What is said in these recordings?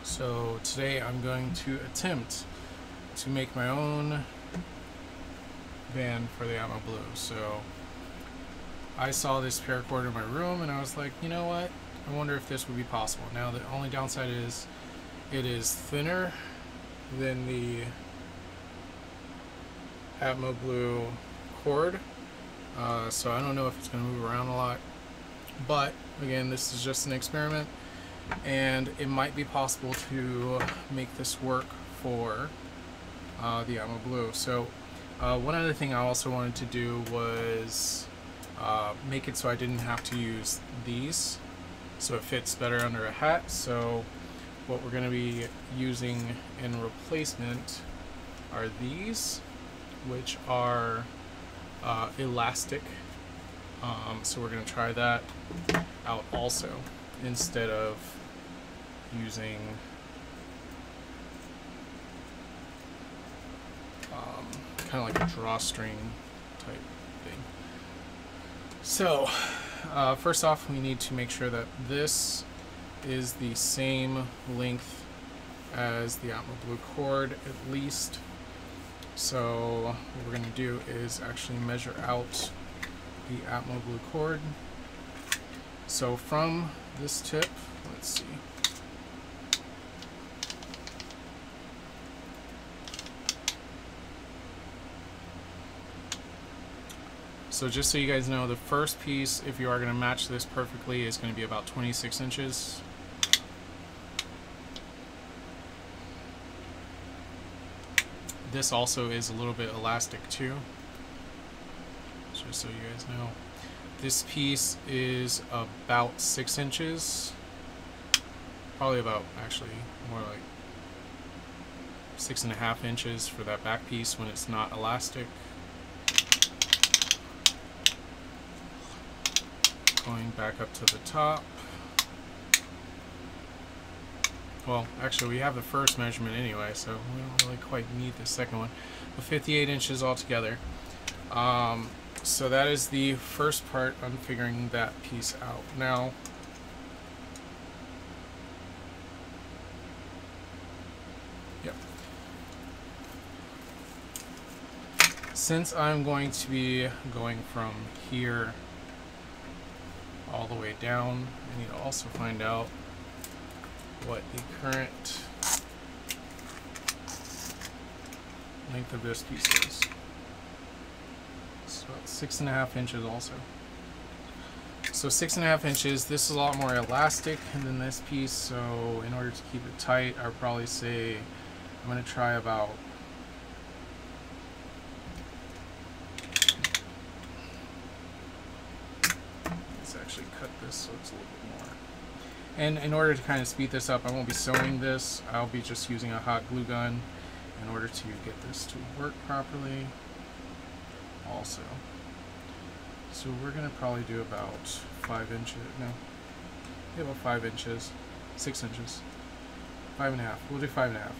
So today I'm going to attempt to make my own band for the Atmoblue. So I saw this paracord in my room and I was like, you know what? I wonder if this would be possible. Now the only downside is it is thinner than the Atmoblue cord. So I don't know if it's going to move around a lot. But again, this is just an experiment, and it might be possible to make this work for the Atmoblue. So one other thing I also wanted to do was make it so I didn't have to use these, so it fits better under a hat. So what we're going to be using in replacement are these, which are elastic. So we're going to try that out also, instead of using kind of like a drawstring type thing. So first off, we need to make sure that this is the same length as the Atmoblue cord, at least. So what we're going to do is actually measure out the Atmoblue cord. So from this tip, let's see. So just so you guys know, the first piece, if you are going to match this perfectly, is going to be about 26 inches. This also is a little bit elastic too, just so you guys know. This piece is about 6 inches, probably about, actually more like 6.5 inches for that back piece when it's not elastic. Going back up to the top. Well, actually we have the first measurement anyway, so we don't really quite need the second one. But 58 inches altogether. So that is the first part on figuring that piece out. Now, since I'm going to be going from here all the way down, I need to also find out what the current length of this piece is. It's about 6.5 inches also. So 6.5 inches. This is a lot more elastic than this piece, so in order to keep it tight, I would probably say I'm going to try about actually cut this so it's a little bit more. And in order to kind of speed this up, I won't be sewing this. I'll be just using a hot glue gun in order to get this to work properly also. So we're going to probably do about 5 inches. No, about 5 inches, 6 inches, 5.5. We'll do 5.5.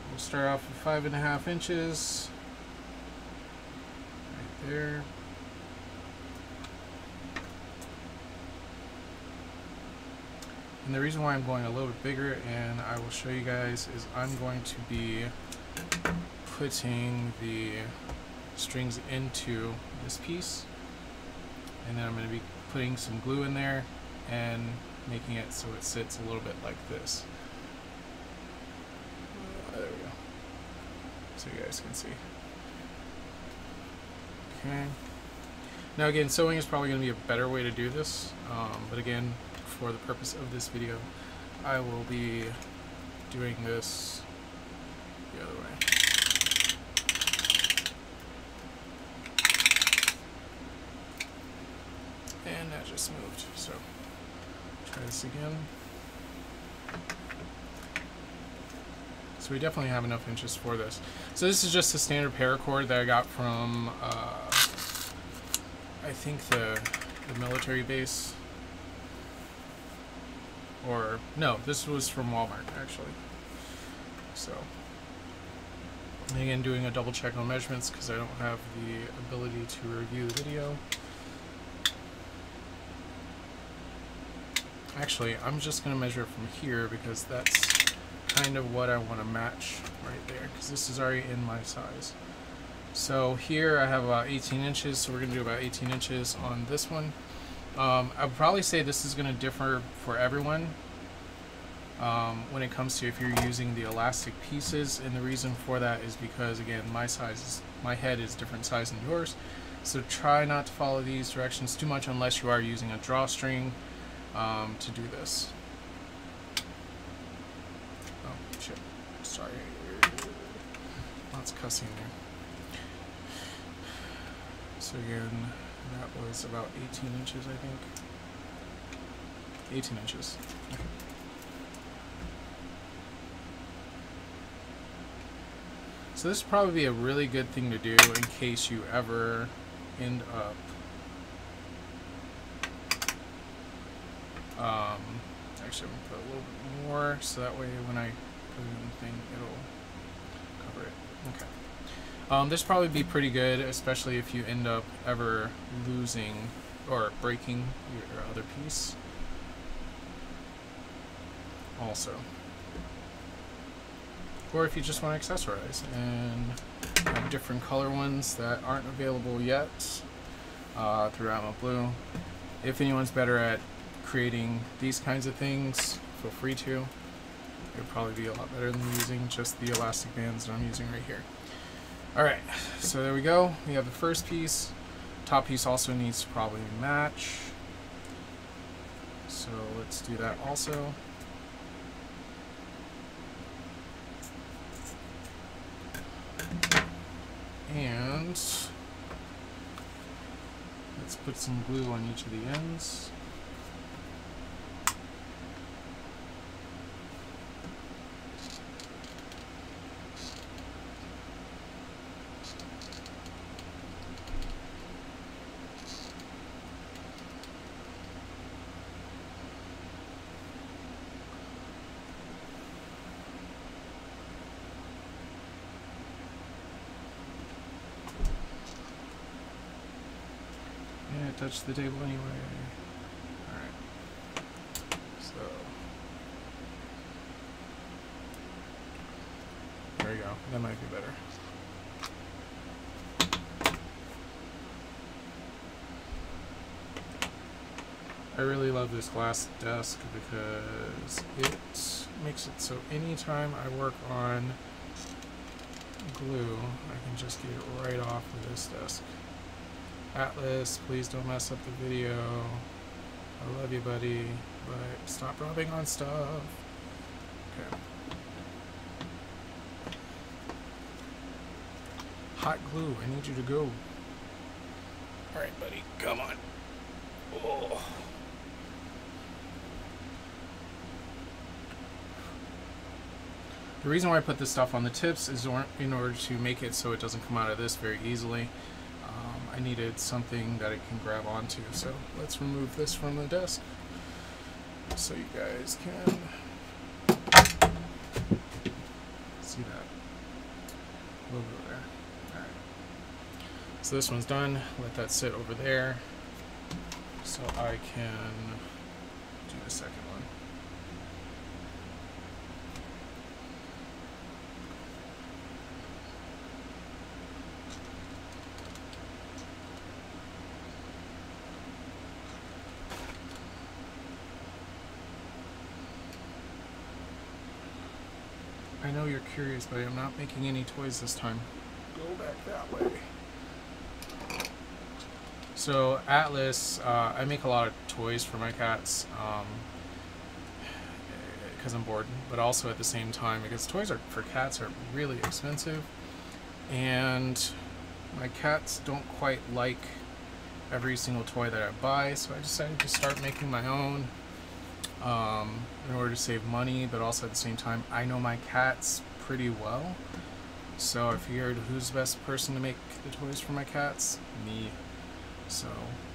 We'll start off with 5.5 inches right there. And the reason why I'm going a little bit bigger, and I will show you guys, is I'm going to be putting the strings into this piece, and then I'm going to be putting some glue in there and making it so it sits a little bit like this. There we go. So you guys can see. Okay. Now again, sewing is probably going to be a better way to do this, but again, for the purpose of this video, I will be doing this the other way. And that just moved, so try this again. So we definitely have enough inches for this. So this is just a standard paracord that I got from I think the military base. Or no, this was from Walmart actually. So again, doing a double check on measurements because I don't have the ability to review the video. Actually, I'm just going to measure from here because that's kind of what I want to match right there, because this is already in my size. So here I have about 18 inches, so we're going to do about 18 inches on this one. I would probably say this is going to differ for everyone when it comes to if you're using the elastic pieces, and the reason for that is because, again, my head is different size than yours, so try not to follow these directions too much unless you are using a drawstring to do this. Oh shit, sorry, lots of cussing there. So again, that was about 18 inches, I think. 18 inches. Okay. So this would probably be a really good thing to do in case you ever end up actually I'm gonna put a little bit more so that way when I put it in the thing it'll cover it. Okay. This probably be pretty good, especially if you end up ever losing or breaking your other piece also. Or if you just want to accessorize and have different color ones that aren't available yet through Atmoblue. If anyone's better at creating these kinds of things, feel free to. It would probably be a lot better than using just the elastic bands that I'm using right here. Alright, so there we go. We have the first piece. Top piece also needs to probably match. So let's do that also. And let's put some glue on each of the ends. Touch the table anyway. Alright. So there we go. That might be better. I really love this glass desk because it makes it so anytime I work on glue, I can just get it right off of this desk. Atlas, please don't mess up the video. I love you, buddy, but stop rubbing on stuff. Okay. Hot glue, I need you to go. Alright, buddy, come on. Oh. The reason why I put this stuff on the tips is in order to make it so it doesn't come out of this very easily. I needed something that it can grab onto, so let's remove this from the desk so you guys can see that. A little bit there. Alright. So this one's done. Let that sit over there so I can do the second one. I know you're curious, but I'm not making any toys this time. Go back that way. So Atlas, I make a lot of toys for my cats because I'm bored, but also at the same time because toys for cats are really expensive, and my cats don't quite like every single toy that I buy, so I decided to start making my own. In order to save money, but also at the same time, I know my cats pretty well, so I figured who's the best person to make the toys for my cats? Me. So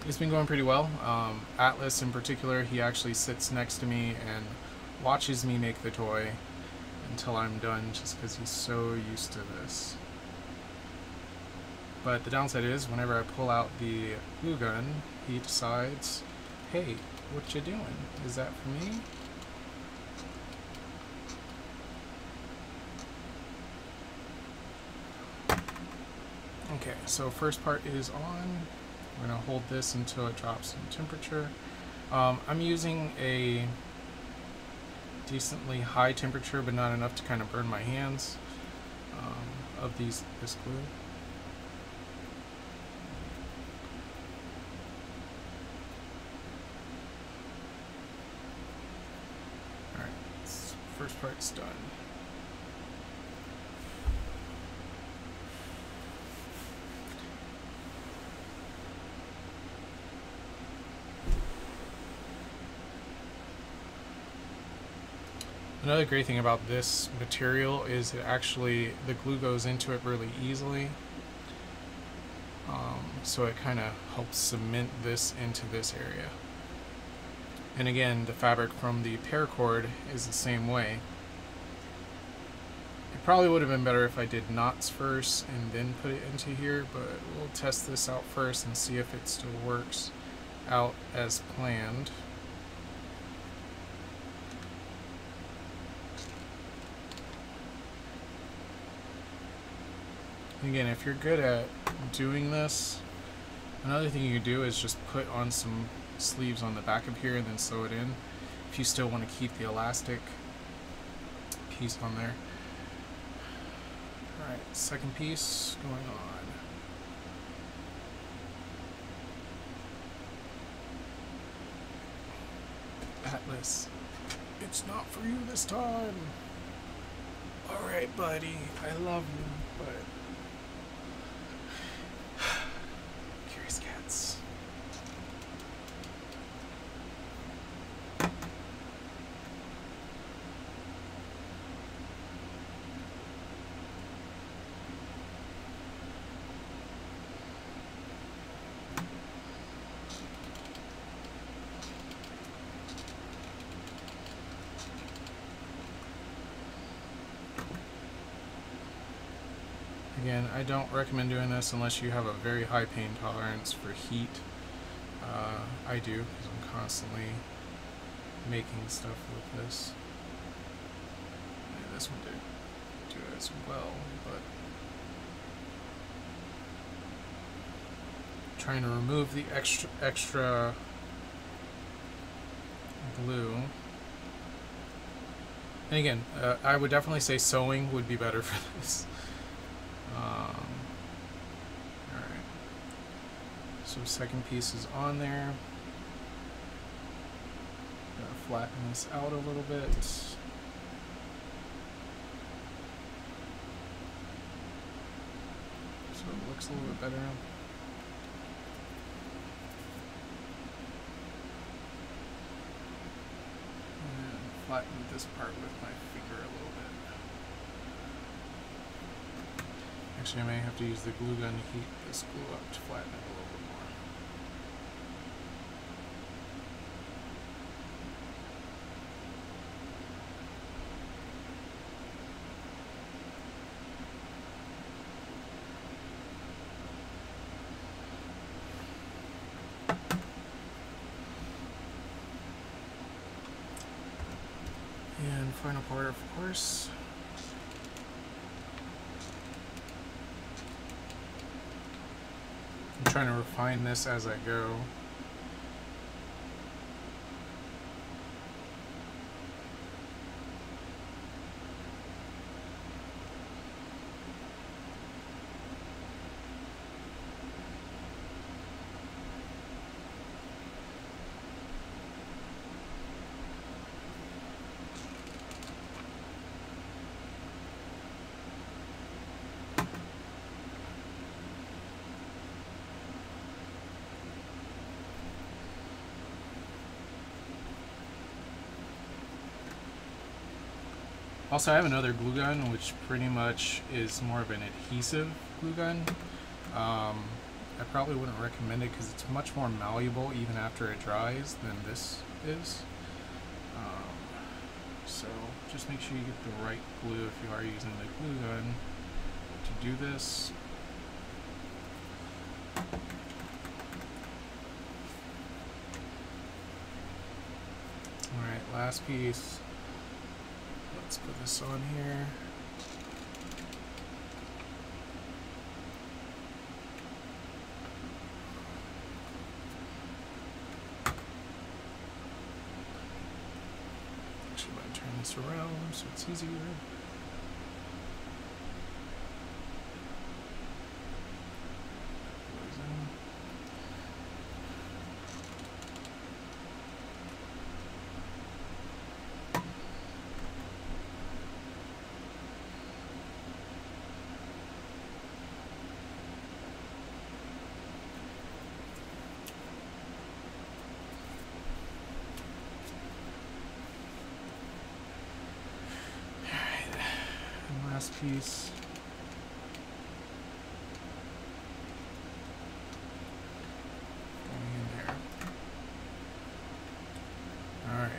it's been going pretty well. Atlas in particular, he actually sits next to me and watches me make the toy until I'm done, just because he's so used to this. But the downside is, whenever I pull out the glue gun, he decides, hey, what you doing? Is that for me? Okay, so first part is on. We're gonna hold this until it drops in temperature. I'm using a decently high temperature, but not enough to kind of burn my hands of this glue. Alright, first part's done. Another great thing about this material is it actually, the glue goes into it really easily. So it kind of helps cement this into this area. And again, the fabric from the paracord is the same way. It probably would have been better if I did knots first and then put it into here, but we'll test this out first and see if it still works out as planned. Again, if you're good at doing this, another thing you can do is just put on some sleeves on the back of here and then sew it in if you still want to keep the elastic piece on there. Alright, second piece going on. Atlas, it's not for you this time. Alright, buddy, I love you, but curious cats. Again, I don't recommend doing this unless you have a very high pain tolerance for heat. I do, because I'm constantly making stuff with this. And this one did do it as well, but trying to remove the extra glue. And again, I would definitely say sewing would be better for this. Alright, so second piece is on there. Gotta flatten this out a little bit. So it looks a little bit better. And flatten this part with my finger a little bit. Actually, I may have to use the glue gun to heat this glue up to flatten it a little bit more. And final part, of course. I'm trying to refine this as I go. Also, I have another glue gun, which pretty much is more of an adhesive glue gun. I probably wouldn't recommend it because it's much more malleable even after it dries than this is. So just make sure you get the right glue if you are using the glue gun to do this. Alright, last piece. Let's put this on here. this around so it's easier. Last piece. Going in there. All right.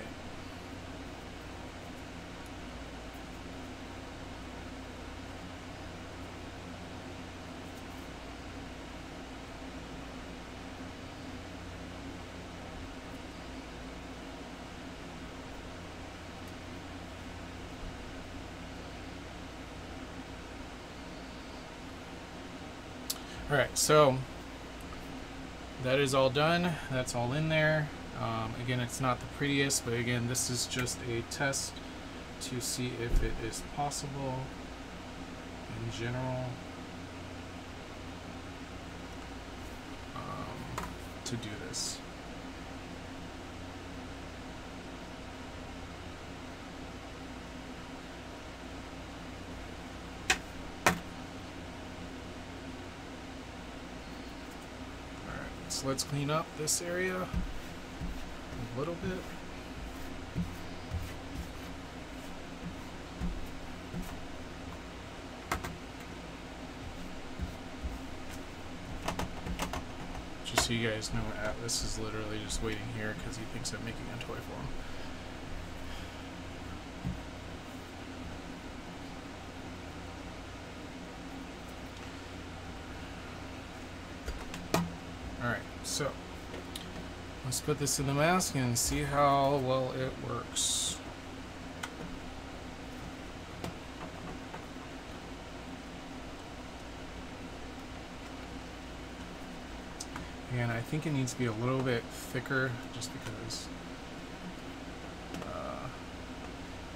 Alright, so that is all done. That's all in there. Again, it's not the prettiest, but again, this is just a test to see if it is possible in general to do this. So let's clean up this area a little bit. Just so you guys know, Atlas is literally just waiting here because he thinks I'm making a toy for him. Alright, so let's put this in the mask and see how well it works. And I think it needs to be a little bit thicker just because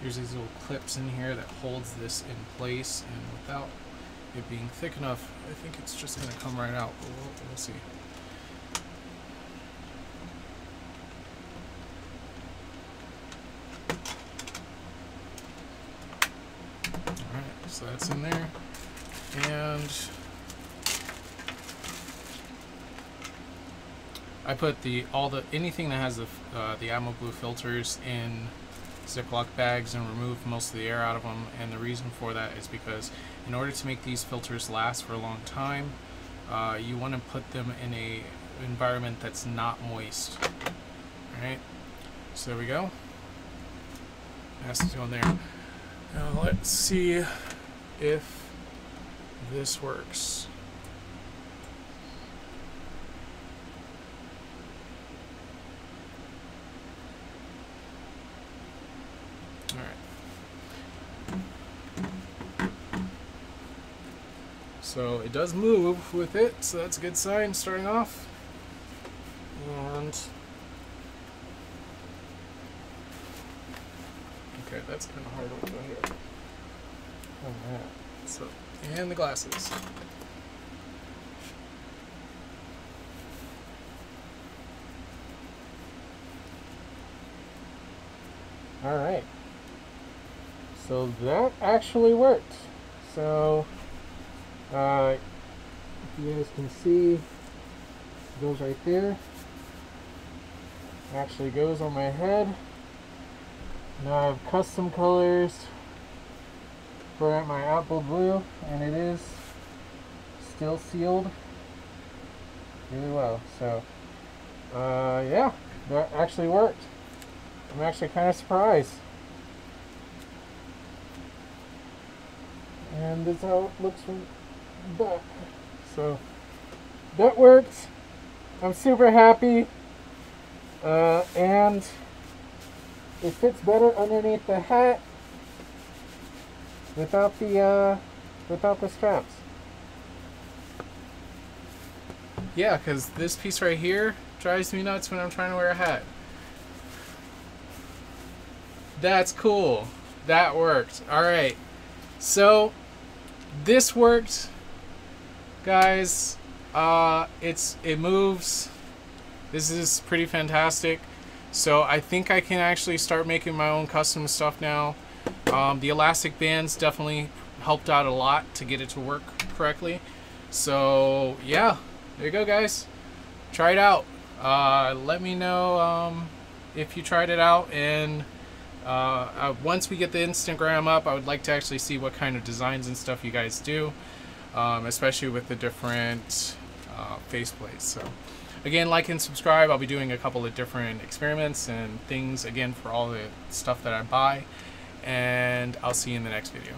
there's these little clips in here that holds this in place, and without it being thick enough, I think it's just going to come right out, but we'll see. Alright, so that's in there, and I put anything that has the Atmoblue filters in Ziploc bags and remove most of the air out of them, and the reason for that is because in order to make these filters last for a long time, you want to put them in a environment that's not moist. Alright, so there we go. Has to go in there. Now let's see if this works. So it does move with it, so that's a good sign starting off. And okay, that's kind of hard to do here. Alright, so, and the glasses. Alright, so that actually worked. So if you guys can see, it goes right there. Actually goes on my head. Now I have custom colors for my Atmoblue, and it is still sealed really well. So yeah, that actually worked. I'm actually kind of surprised. And this is how it looks from back. So that worked. I'm super happy, and it fits better underneath the hat without the straps. Yeah, because this piece right here drives me nuts when I'm trying to wear a hat. That's cool. That worked. All right. So this worked, guys. It moves. This is pretty fantastic. So I think I can actually start making my own custom stuff now. The elastic bands definitely helped out a lot to get it to work correctly. So yeah, there you go, guys. Try it out. Let me know if you tried it out, and once we get the Instagram up, I would like to actually see what kind of designs and stuff you guys do, especially with the different faceplates. So again, like and subscribe. I'll be doing a couple of different experiments and things again for all the stuff that I buy, and I'll see you in the next video.